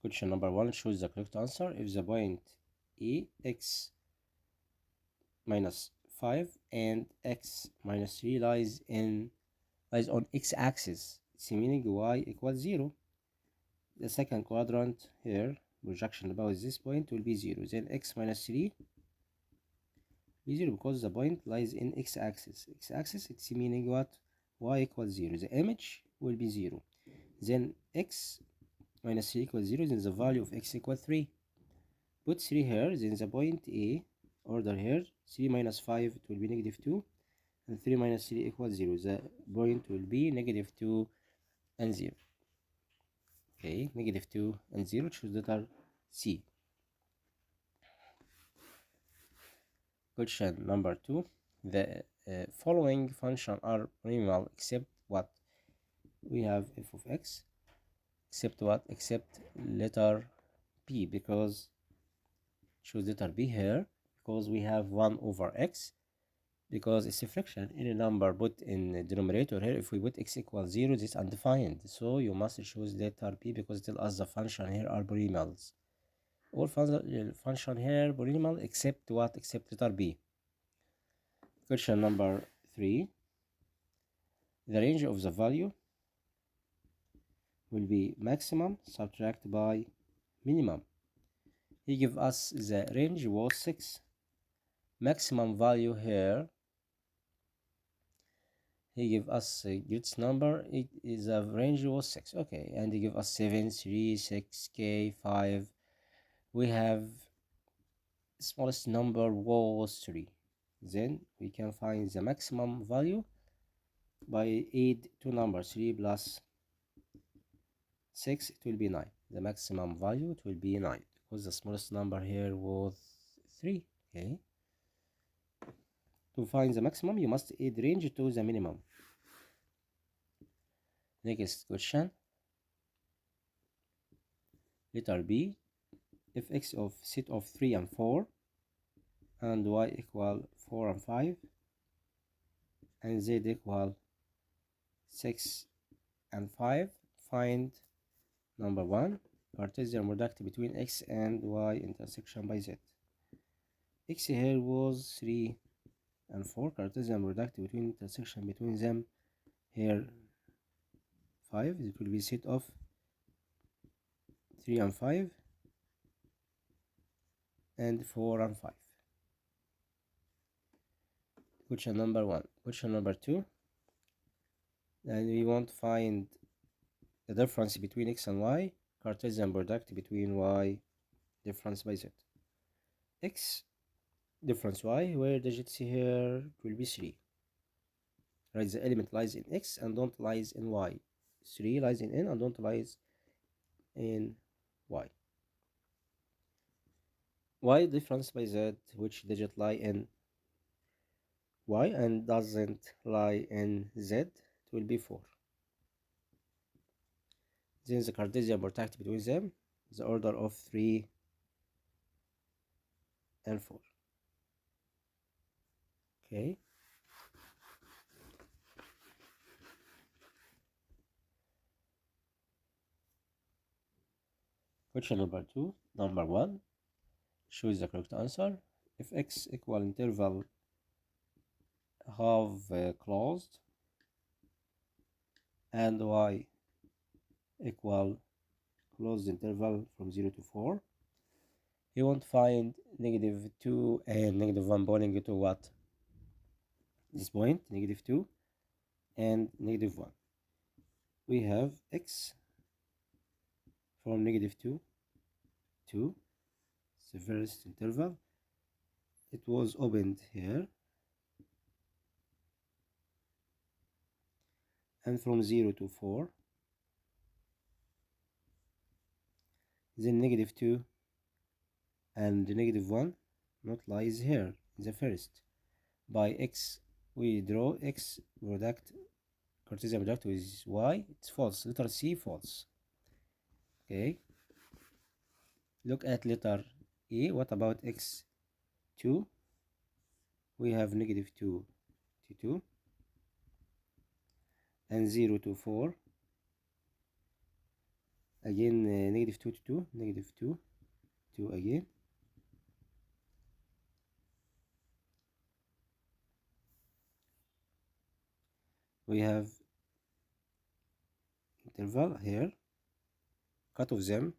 Question number 1, choose the correct answer. If the point E, x minus 5 and x minus 3 lies on x-axis, it's meaning y equals 0. The second quadrant here, projection about this point will be 0. Then x minus 3 be 0 because the point lies in x-axis. X-axis, it's meaning what? Y equals 0. The image will be 0. Then x minus 3 equals 0. Then the value of x equals 3. Put 3 here. Then the point A, order here. 3 minus 5, it will be negative 2. And 3 minus 3 equals 0. The point will be negative 2 and 0. Okay, negative 2 and 0. Choose letter C. Question number 2. The following functions are polynomial except what? We have f of x. Except what? Except letter B, because choose letter B here, because we have 1 over x, because it's a fraction. Any number put in the denominator here, if we put x equals 0, this is undefined. So you must choose letter B because tell us the function here are polynomials. All function here polynomial except what? Except letter B. Question number 3. The range of the value will be maximum subtract by minimum. He give us the range was 6. Maximum value here, he give us a greatest number, it is a range was 6. Okay, and he give us 7, 3, 6, k, 5. We have smallest number was 3. Then we can find the maximum value by add two numbers, 3 plus 6, it will be 9. The maximum value, it will be 9 because the smallest number here was 3. Okay, to find the maximum you must add range to the minimum. Next question, letter B. If x of set of 3 and 4 and y equal 4 and 5 and z equal 6 and 5, find number 1, Cartesian product between x and y intersection by z. X here was 3 and 4, Cartesian product between intersection between them here 5. It will be set of 3 and 5 and 4 and 5. Question number 1. Question number 2, and we want to find the difference between x and y, Cartesian product between y difference by z. X difference y, where digits here will be 3. Right, the element lies in x and don't lies in y. 3 lies in n and don't lies in y. Y difference by z, which digit lie in y and doesn't lie in z, it will be 4. Then the Cartesian product between them, the order of 3 and 4. Okay. Question number 2. Number 1, choose the correct answer. If x equal interval half closed and y equal closed interval from 0 to 4, you want to find negative 2 and negative 1 belonging to what? This point, negative 2 and negative 1. We have x from negative 2 to the first interval. It was opened here, and from 0 to 4, then negative 2 and the negative 1 not lies here in the first. By x we draw x product, Cartesian product with y, it's false. Letter C, false. Okay, look at letter E. What about x2? We have negative 2 to 2 and 0 to 4. again negative 2 to 2, negative 2 again, we have interval here, cut of them.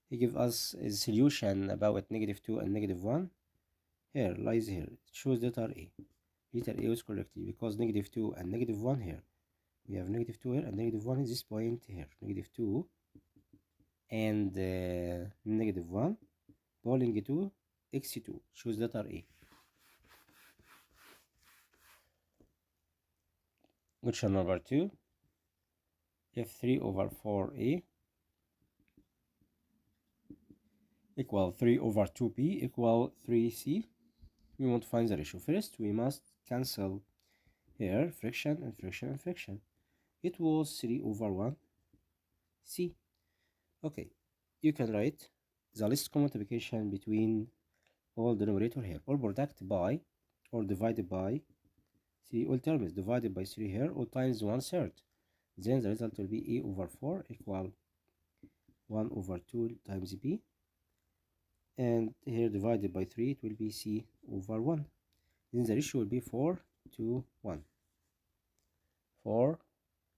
He gives us a solution about negative 2 and negative 1. Here lies here. Choose letter A. Letter A was correctly because negative 2 and negative 1 here. We have negative 2 here and negative 1 is this point here. Negative 2 and negative 1 bowling to x2. Choose letter A. Question number 2. If 3 over 4a equal 3 over 2b equal 3c, we want to find the ratio. First, we must cancel here friction and friction and friction. It was 3 over 1 c. Okay, you can write the least common multiplication between all denominator here, or product by or divided by 3, all terms divided by 3 here, all times 1/3. Then the result will be a over 4 equal 1 over 2 times b, and here divided by 3 it will be c over 1. Then the ratio will be 4 to 1. 4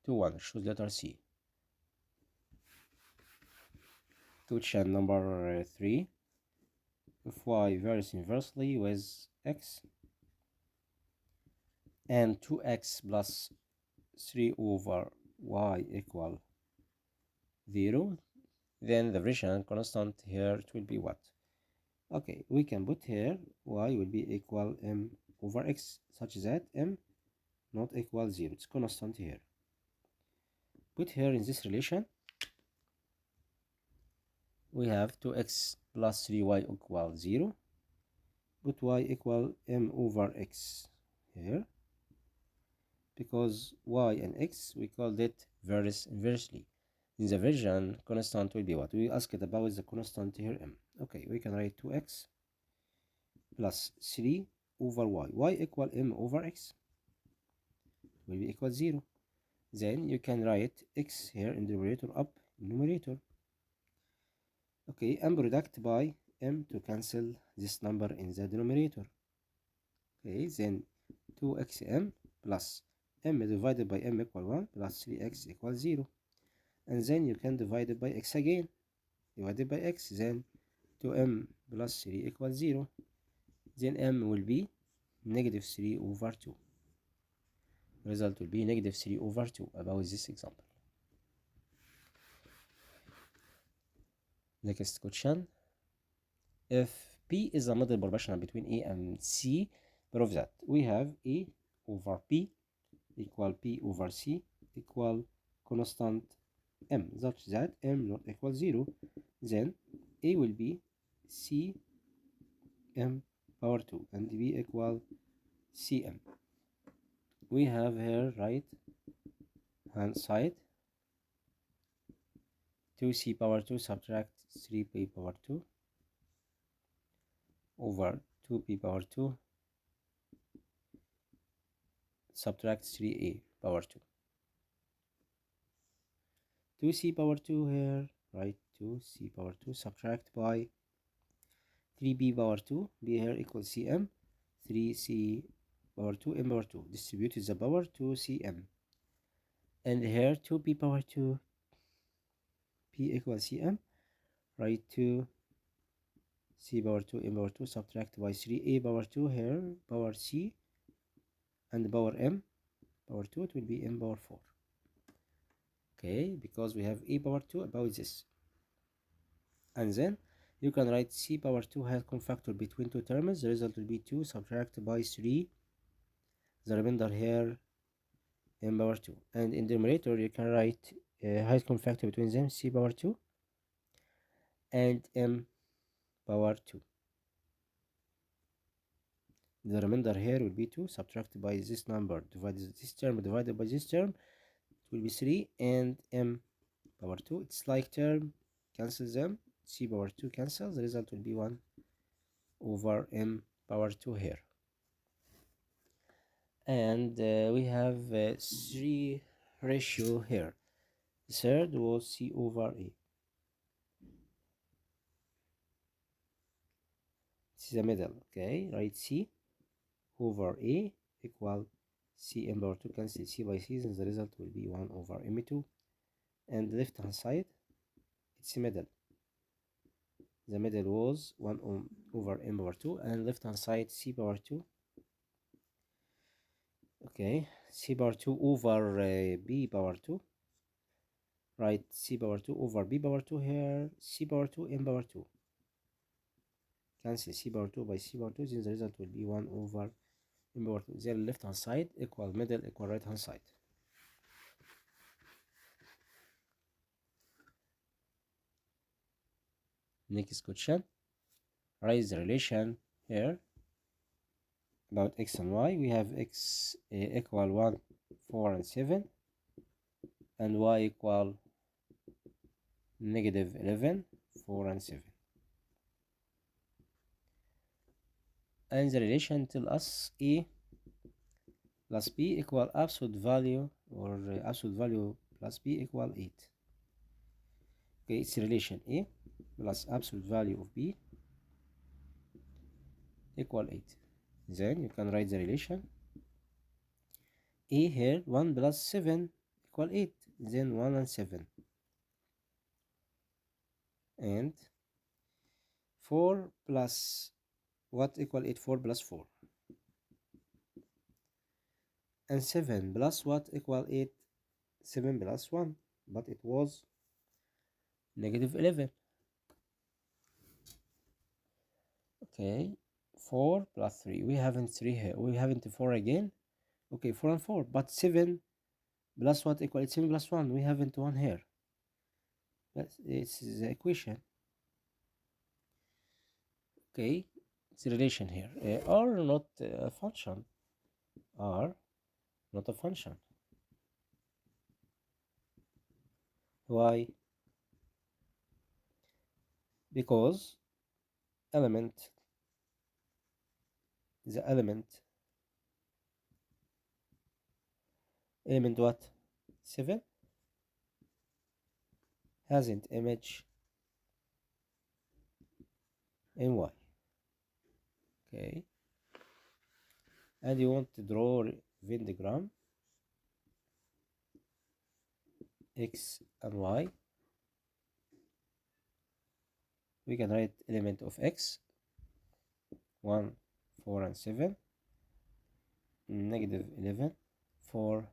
to 1. Choose letter C. Question number 3. If y varies inversely with x and 2x plus 3 over y equal 0, then the variation constant here it will be what? Okay, we can put here y will be equal m over x, such that m not equal 0. It's constant here. Put here in this relation, we have 2x plus 3y equal 0. Put y equal m over x here, because y and x we called it varies inversely. In the version, constant will be what? We asked about the constant here m. Okay, we can write 2x plus 3 over y equal m over x will be equal 0. Then you can write x here in the numerator up in numerator. Okay, and product by m to cancel this number in the denominator. Okay, then 2xm plus m divided by m equal 1 plus 3x equals 0. And then you can divide it by x again. Divided by x, then 2m plus 3 equals 0. Then m will be negative 3 over 2. Result will be negative 3 over 2 about this example. Next question. If P is a middle proportional between A and C, prove that. We have A over P equal P over C equal constant M, such that M not equal 0. Then A will be C M power 2 and B equal Cm. We have here right hand side 2c power 2 subtract 3p power 2 over 2p power 2 subtract 3a power 2. 2c power 2 here, right? 2c power 2 subtract by 3b power 2, b here equals cm, 3c power 2, m power 2. Distribute the power to cm. And here 2p power 2, p equals cm, right? 2 c power 2 m power 2 subtract by 3a power 2 here power c and power m power 2, it will be m power 4. Okay, because we have a power 2 about this. And then you can write c power 2 has common factor between two terms. The result will be 2 subtract by 3, the remainder here m power 2. And in the numerator you can write highest common factor between them, c power 2 and m power 2. The remainder here will be 2 subtracted by this number divided this term divided by this term, it will be 3 and m power 2. It's like term, cancel them, c power 2 cancel, the result will be 1 over m power 2 here. And we have 3 ratio here. The third was C over A. This is the middle. Okay, write C over A equal C m power 2, cancel C by C, and the result will be 1 over m2. And the left hand side, it's the middle. The middle was 1 over m power 2, and left hand side C power 2. Okay, C power 2 over B power 2. Write C power 2 over B power 2 here, C power 2 m power 2. Cancel C power 2 by C power 2, then the result will be 1 over m power 2. Then left hand side equal middle equal right hand side. Next question. Write the relation here about x and y. We have x equal 1, 4, and 7, and y equal negative 11, 4, and 7. And the relation tell us A plus B equal absolute value, or absolute value plus B equal 8. Okay, it's relation A plus absolute value of B equal 8. Then you can write the relation A here, 1 plus 7 equal 8. Then 1 and 7. And 4 plus what equal 8? 4 plus 4. And 7 plus what equal 8? 7 plus 1. But it was negative 11. Okay, 4 plus 3. We haven't 3 here. We haven't 4 again. Okay, 4 and 4. But 7 plus what equal 7 plus 1? We haven't 1 here. It's the equation. Okay, it's a relation here. Are not a function. Are not a function. Why? Because the element what? 7 hasn't image in y. Okay, and you want to draw Venn diagram x and y. We can write element of x 1, 4, and 7, negative 11, 4,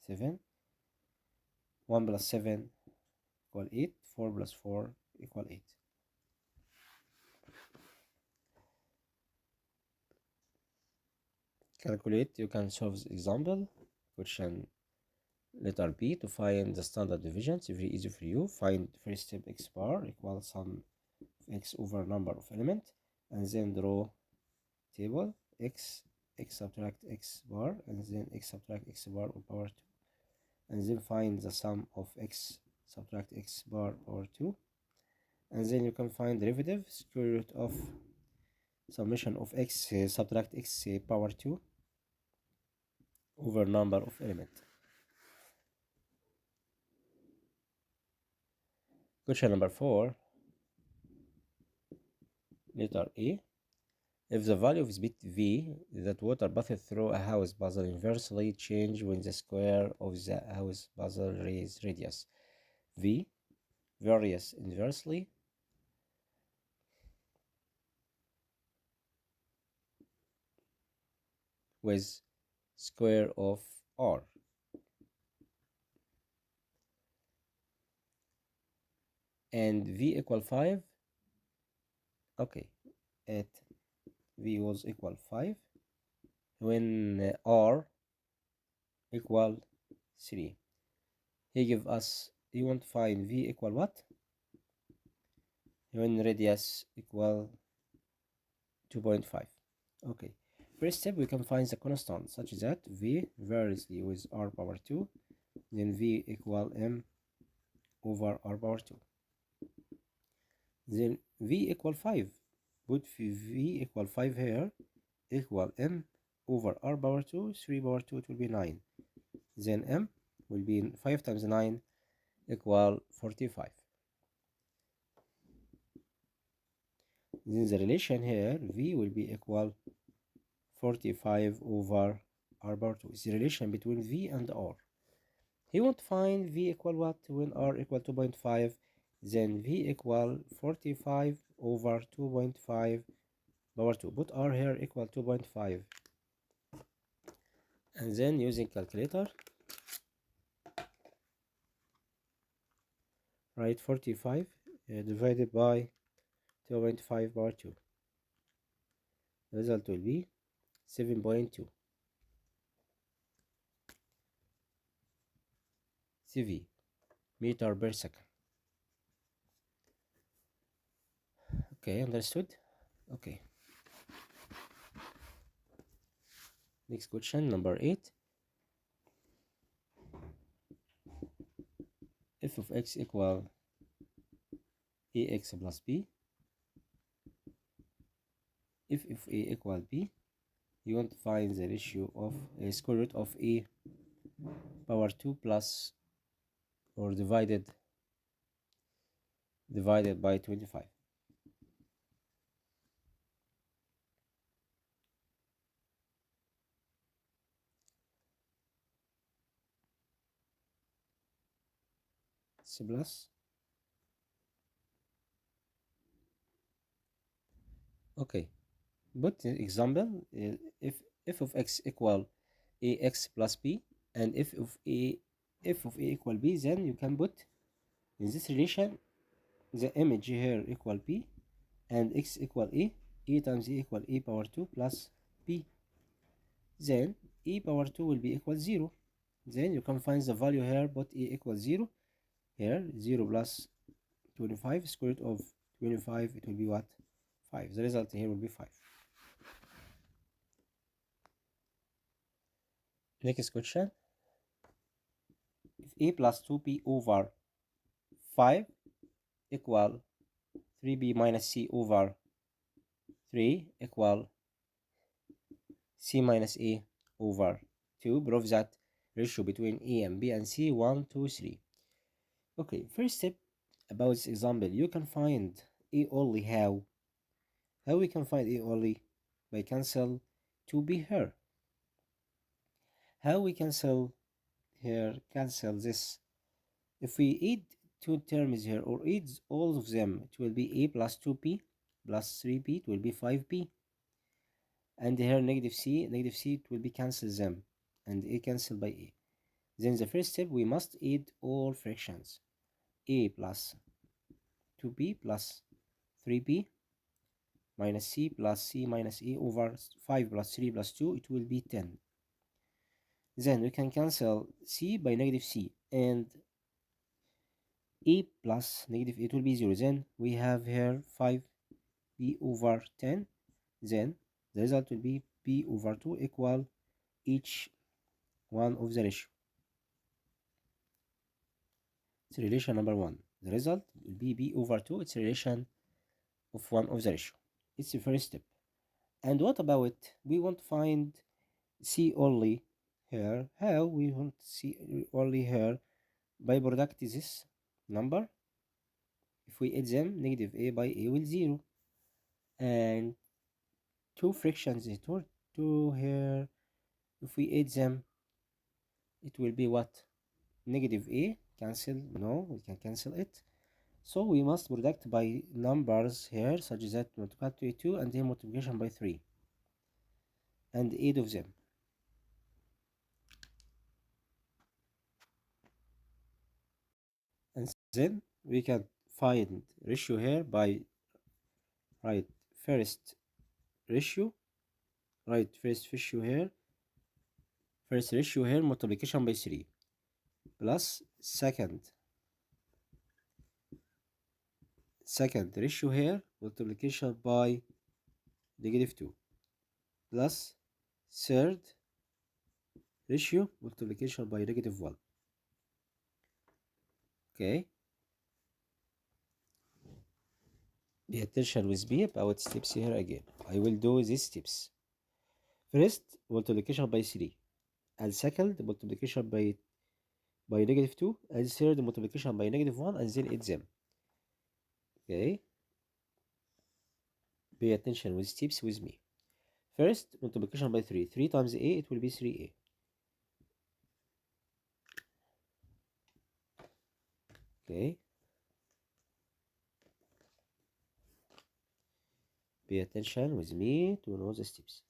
7, 1 plus 7 equal 8, 4 plus 4 equal 8. Calculate, you can solve the example. Question letter B, to find the standard deviation. It's very easy for you. Find first step x bar equals sum of x over number of element, and then draw table x subtract x bar, and then x subtract x bar on power 2, and then find the sum of x subtract x bar power 2, and then you can find derivative square root of summation of x subtract x power 2 over number of element. Question number 4, letter A. If the value of speed v that water passes through a house puzzle inversely change when the square of the house puzzle radius v varies inversely, with square of r. And v equal 5. Okay, at v was equal 5 when r equal 3. He give us, you want to find v equal what? When radius equal 2.5. Okay, first step we can find the constant such that v variously with r power 2, then v equal m over r power 2. Then v equal 5. Put v equal 5 here, equal m over r power 2, 3 power 2, it will be 9. Then m will be 5 times 9 equal 45. Then the relation here V will be equal 45 over R bar 2. It's the relation between V and R. He want to find V equal what when R equal 2.5. Then V equal 45 over 2.5 power 2. Put R here equal 2.5. And then using calculator, write 45 divided by 2.5 power 2. The result will be 7.2 CV meter per second. Okay, understood? Okay. Next question, number 8. F of x equal ax plus b. If a equal b, you want to find the ratio of a square root of a power 2 plus or divided by 25. C plus. Okay, but example, if f of x equal ax plus b, and f of a equal b, then you can put in this relation the image here equal b and x equal a times a equal a power 2 plus b. Then e power 2 will be equal 0. Then you can find the value here, put a equals 0 here, 0 plus 25 square root of 25, it will be what? 5. The result here will be 5. Next question. If a plus 2b over 5 equal 3b minus c over 3 equal c minus a over 2, prove that ratio between a and b and c 1, 2, 3. Okay, first step about this example, you can find a only. How we can find a only? By cancel 2b here. How we cancel here? Cancel this. If we add two terms here or add all of them, it will be a plus 2b plus 3b, it will be 5b. And here negative c, it will be cancel them, and a cancelled by a. Then the first step, we must add all fractions. A plus 2b plus 3b minus c plus c minus a over 5 plus 3 plus 2, it will be 10. Then we can cancel c by negative c, and a plus negative it will be 0. Then we have here 5b over 10. Then the result will be b over 2 equal each one of the ratio. It's relation number 1. The result will be b over 2. It's relation of one of the ratio. It's the first step. And what about we want to find c only here? How we want to see only here? By product this number. If we add them, negative a by a will 0, and two fractions two here. If we add them, it will be what? Negative a. Cancel? No, we can cancel it. So we must product by numbers here, such that multiply by 2 and then multiplication by 3, and 8 of them. And then we can find ratio here by write first ratio here, first ratio here multiplication by 3 plus second ratio here multiplication by negative 2 plus third ratio multiplication by negative 1. Okay, pay attention with me about steps here again. I will do these steps. First, multiplication by 3, and second, multiplication by by -2, and third multiplication by -1, and then add them. Okay, pay attention with steps with me. First, multiplication by 3. 3 times a, it will be 3a. Okay, pay attention with me to know the steps.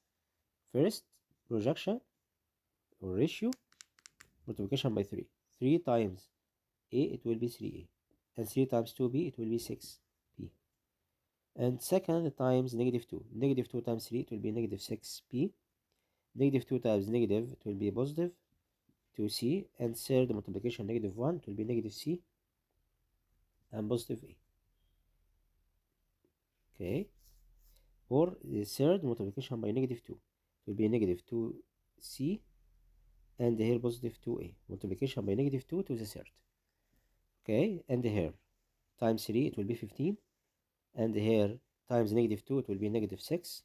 First, projection or ratio, multiplication by 3. 3 times a, it will be 3a. And 3 times 2b, it will be 6b. And second times -2. -2 times 3, it will be -6b. -2 times negative, it will be positive 2c. And third multiplication -1, it will be -c and positive a. Okay. Or the third multiplication by -2, it will be -2c, and here positive 2a. Multiplication by -2 to the third. Okay, and here times 3, it will be 15, and here times -2, it will be -6,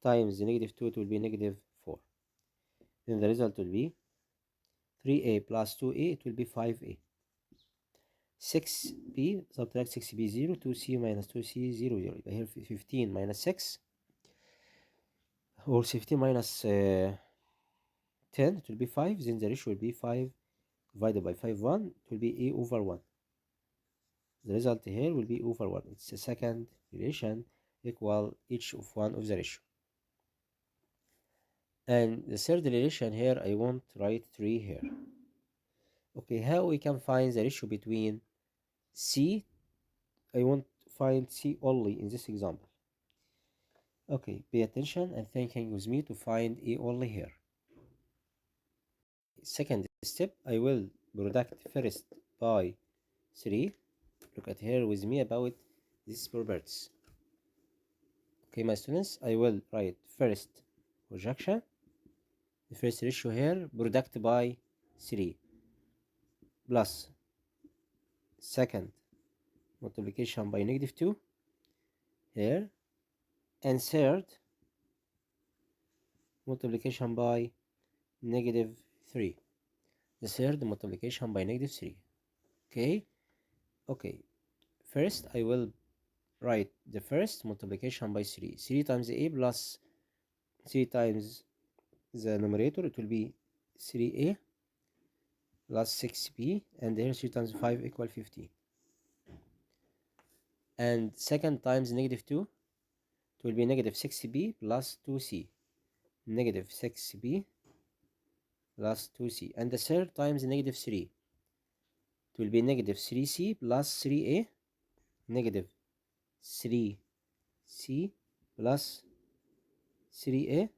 times -2, it will be -4. Then the result will be 3a plus 2a, it will be 5a. 6b, subtract 6b 0, 2c minus 2c 0 0. يبقى here 15 minus 6, or 15 minus 10, it will be 5. Then the ratio will be 5 divided by 5, 1. It will be a over 1. The result here will be over 1. It's a second relation equal each of one of the ratio. And the third relation here, I want to write 3 here. Okay, how we can find the ratio between C? I want to find C only in this example. Okay, pay attention and thinking with me to find A only here. Second step, I will product first by 3. Look at here with me about these properties. Okay, my students, I will write first projection, the first ratio here, product by 3, plus second multiplication by -2 here, and third multiplication by -3. The third multiplication by -3. Okay, first I will write the first multiplication by 3. 3 times a plus 3 times the numerator, it will be 3a plus 6b, and here 3 times 5 equal 15. And second times -2, it will be -6b plus 2c, -6b plus 2c. And the third times -3, it will be -3c plus 3a, -3c plus 3a,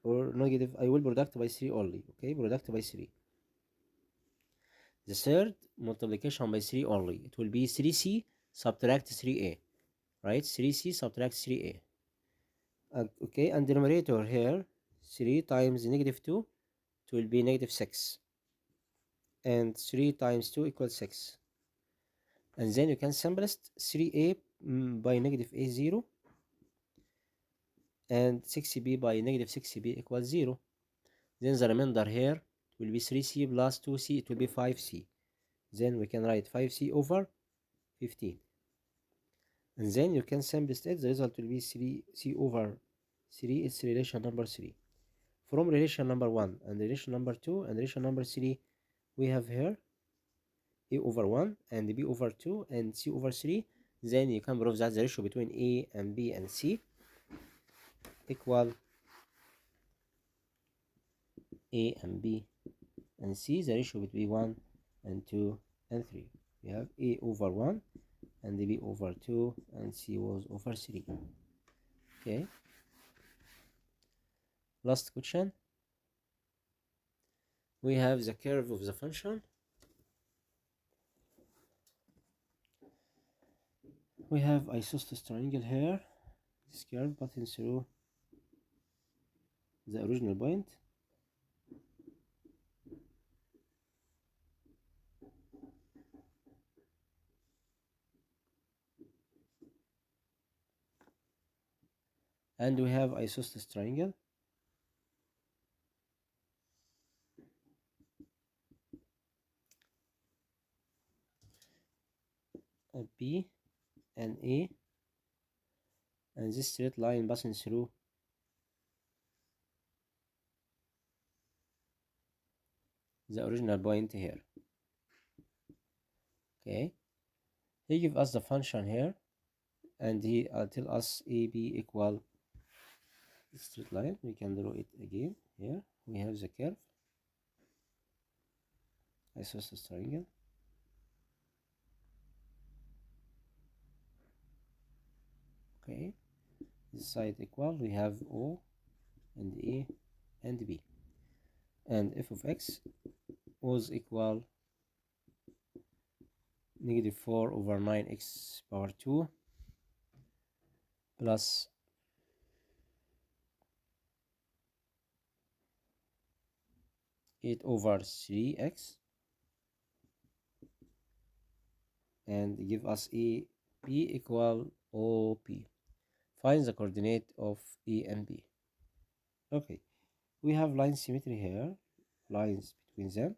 or negative, I will product by 3 only. Okay, product by 3. The third multiplication by 3 only, it will be 3c subtract 3a, right? 3c subtract 3a. Okay, and the numerator here, 3 times -2, it will be -6, and 3 times 2 equals 6. And then you can simplest 3a by -a 0, and 6b by -6b equals 0. Then the remainder here will be 3c plus 2c, it will be 5c. Then we can write 5c over 15. And then you can simplest it, the result will be 3c over 3. It's relation number 3. From relation number 1 and relation number 2 and relation number 3, we have here a over 1 and b over 2 and c over 3. Then you can prove that the ratio between a and b and c equal a and b and c, the ratio between 1 and 2 and 3. We have a over 1 and b over 2 and c was over 3. Okay, last question. We have the curve of the function. We have isosceles triangle here. This curve passing through the original point. And we have isosceles triangle. B and A, and this straight line passing through the original point here. Okay, he give us the function here, and he tell us AB equal straight line. We can draw it again. Here we have the curve, isosceles triangle. Okay, this side equal, we have O and A and B, and f of x was equal -4/9x power 2 plus 8/3x, and give us a b equal OP. Find the coordinate of A and B. Okay, we have line symmetry here, lines between them.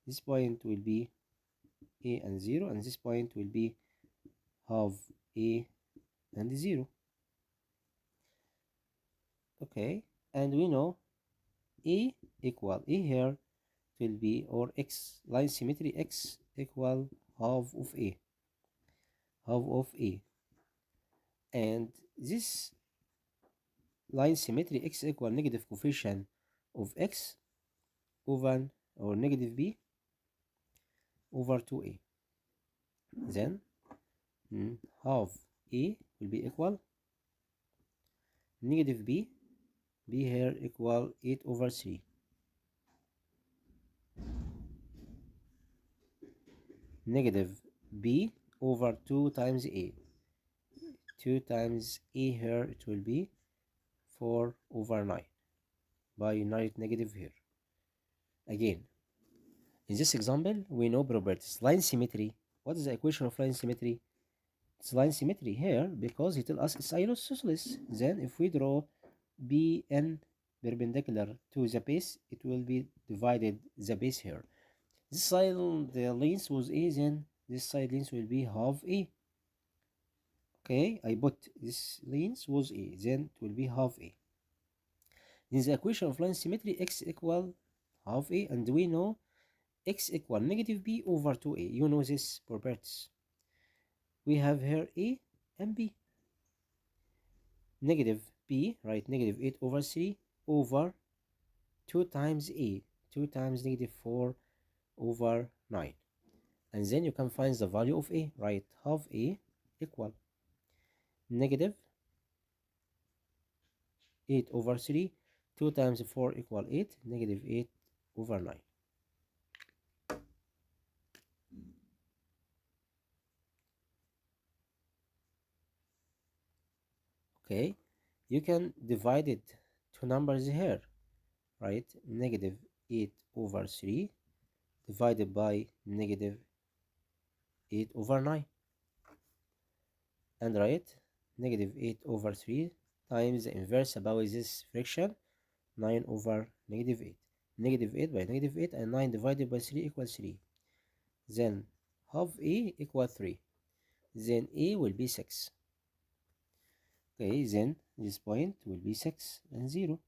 This point will be A and 0, and this point will be half A and 0. Okay, and we know A equal A here will be, or x, line symmetry x equal half of A, half of A, and this line symmetry x equal negative coefficient of x over, or negative b over 2a. Then half a will be equal negative b here equal 8/3, negative b over 2 times a, 2 times a here, it will be 4/9 by unite negative here. Again, in this example, we know properties. Line symmetry. What is the equation of line symmetry? It's line symmetry here because it tells us it's isosceles. Then if we draw BN perpendicular to the base, it will be divided the base here. This side, the length was A, then this side length will be half A. Okay, I put this length was A, then it will be half A. In the equation of line symmetry, x equal half A, and we know x equal negative b over 2a. You know this properties. We have here a and b. Negative b, right, negative 8/3 over 2 times a, 2 times -4/9. And then you can find the value of a, right? Half a equal negative 8/3, 2 times 4 equal 8, negative 8/9. Okay, you can divide it two numbers here, right? Negative 8/3 divided by negative 8/9, and write negative 8/3 times the inverse about this fraction, 9/-8. Negative 8 by negative 8, and 9 divided by 3 equals 3. Then half a equal 3. Then a will be 6. Okay, then this point will be 6 and 0,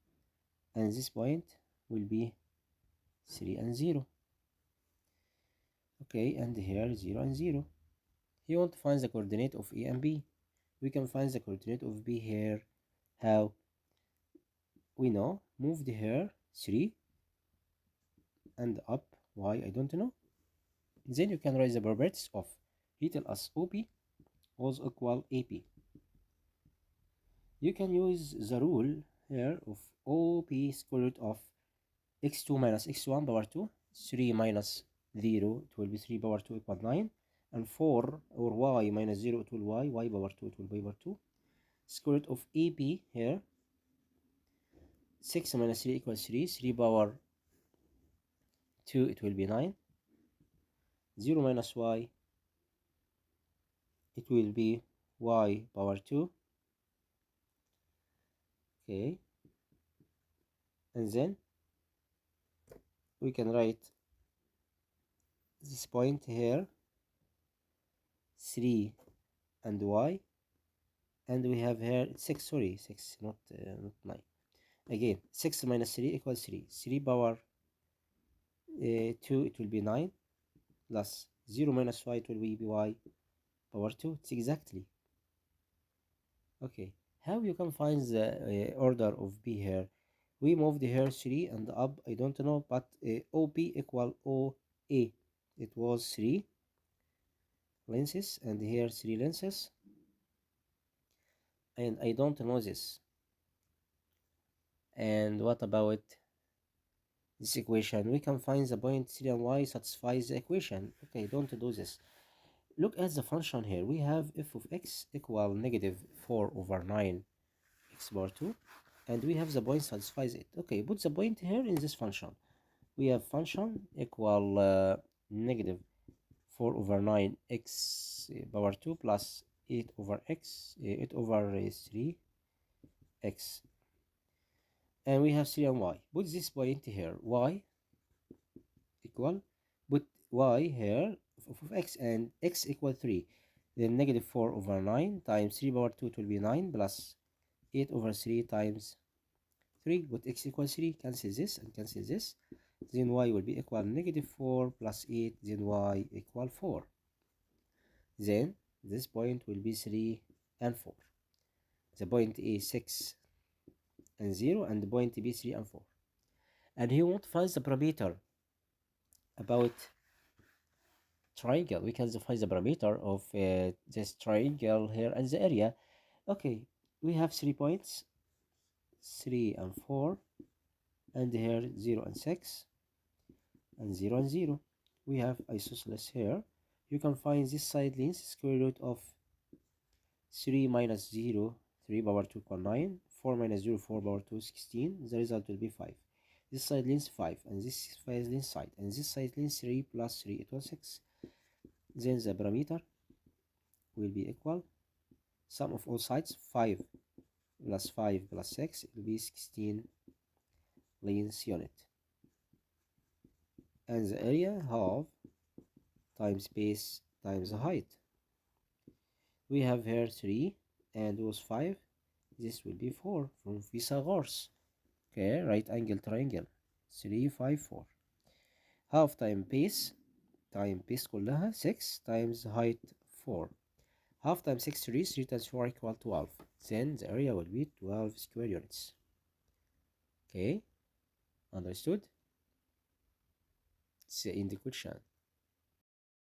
and this point will be 3 and 0. Okay, and here 0 and 0. You want to find the coordinate of A and B. We can find the coordinate of B here. How? We know, moved here 3 and up. Why? I don't know. Then you can write the properties of, he tell us OP was equal AP. You can use the rule here of OP square root of x2 minus x1 power 2, 3 minus 0, it will be 3 power 2 equal 9, and 4, or y minus 0, it will y power 2, it will be power 2. Square root of AP here, 6 minus 3 equals 3, 3 power 2, it will be 9, 0 minus y, it will be y power 2. Okay, and then we can write this point here 3 and y, and we have here 6, sorry, 6, not 9. Again, 6 minus 3 equals 3. 3 power 2, it will be 9, plus 0 minus y, it will be y power 2. It's exactly. Okay, how you can find the order of b here? We moved here 3 and up, I don't know, but OP equal OA. It was 3 lenses, and here 3 lenses, and I don't know this. And what about this equation? We can find the point 3 and y satisfies the equation. Okay, don't do this. Look at the function here. We have f of x equal negative 4 over 9 x power 2, and we have the point satisfies it. Okay, put the point here in this function. We have function equal negative 4 over 9 x power 2 plus 8 over 3 x, and we have 3 and y. Put this point here, y equal, put y here of x, and x equal 3, then negative 4 over 9 times 3 power 2, it will be 9, plus 8 over 3 times 3, put x equal 3, cancel this and cancel this, then y will be equal negative 4 plus 8, then y equal 4. Then this point will be 3 and 4. The point A 6 and 0, and the point B 3 and 4. And he wants to find the parameter about triangle. We can find the parameter of this triangle here and the area. Okay, we have 3 points, 3 and 4, and here 0 and 6, and 0 and 0. We have isosceles here. You can find this side length, square root of 3 minus 0, 3 power 2 equal 9, 4 minus 0, 4 power 2, 16. The result will be 5. This side length 5, and this side length side, and this side length 3 plus 3 equals 6. Then the parameter will be equal sum of all sides, 5 plus 5 plus 6, it will be 16 length unit. And the area, half times base times the height. We have here 3 and was 5. This will be 4 from Pythagoras. Okay, right angle triangle. 3 5 4. Half time base كلها 6 times height 4. Half times 6 3 times 4 equal 12. Then the area will be 12 square units. Okay, understood? It's in the question.